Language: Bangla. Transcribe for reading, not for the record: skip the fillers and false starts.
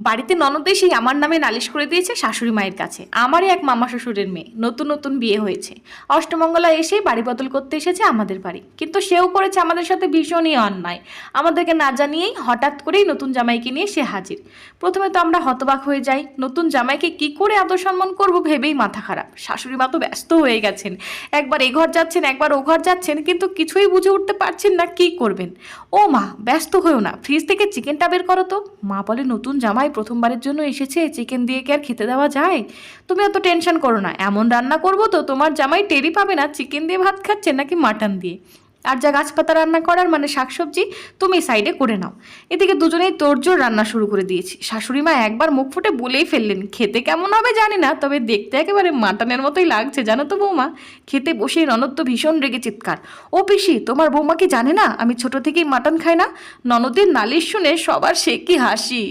বাড়িতে ননদ এসেই আমার নামে নালিশ করে দিয়েছে শাশুড়ি মায়ের কাছে। আমারই এক মামা শ্বশুরের মেয়ে, নতুন নতুন বিয়ে হয়েছে, অষ্টমঙ্গলা এসেই বাড়ি বদল করতে এসেছে আমাদের বাড়ি, কিন্তু সেও করেছে আমাদের সাথে ভীষণই অন্যায়। আমাদেরকে না জানিয়েই হঠাৎ করেই নতুন জামাইকে নিয়ে সে হাজির। প্রথমে তো আমরা হতবাক হয়ে যাই, নতুন জামাইকে কি করে আদর সম্মান করবো ভেবেই মাথা খারাপ। শাশুড়ি মা তো ব্যস্ত হয়ে গেছেন, একবার এ ঘর যাচ্ছেন একবার ও ঘর যাচ্ছেন, কিন্তু কিছুই বুঝে উঠতে পারছেন না কি করবেন। ও মা, ব্যস্ত হয়েও না, ফ্রিজ থেকে চিকেনটা বের করো তো। মা বলে, নতুন জামাই প্রথমবারের জন্য এসেছে, চিকেন দিয়ে কি আর খেতে দেওয়া যায়? তুমি অত টেনশন করো না, এমন রান্না করবো তো তোমার জামাই টেরই পাবে না চিকেন দিয়ে ভাত খাচ্ছে নাকি মাটন দিয়ে। আর যা গাছপাতা রান্না করার মানে শাকসবজি, তুমি সাইডে করে নাও। এদিকে দুজনেই তোড়জোড় রান্না শুরু করে দিয়েছি। শাশুড়ি মা একবার মুখ ফুটে বলেই ফেললেন, খেতে কেমন হবে জানি না, তবে দেখতে একেবারে মাটনের মতোই লাগছে জানো তো বৌমা। খেতে বসেই ননদ তো ভীষণ রেগে চিৎকার, ও পিসি, তোমার বৌমা কি জানে না আমি ছোট থেকেই মাটন খাই না? ননদের নালিশ শুনে সবার সে কি হাসি।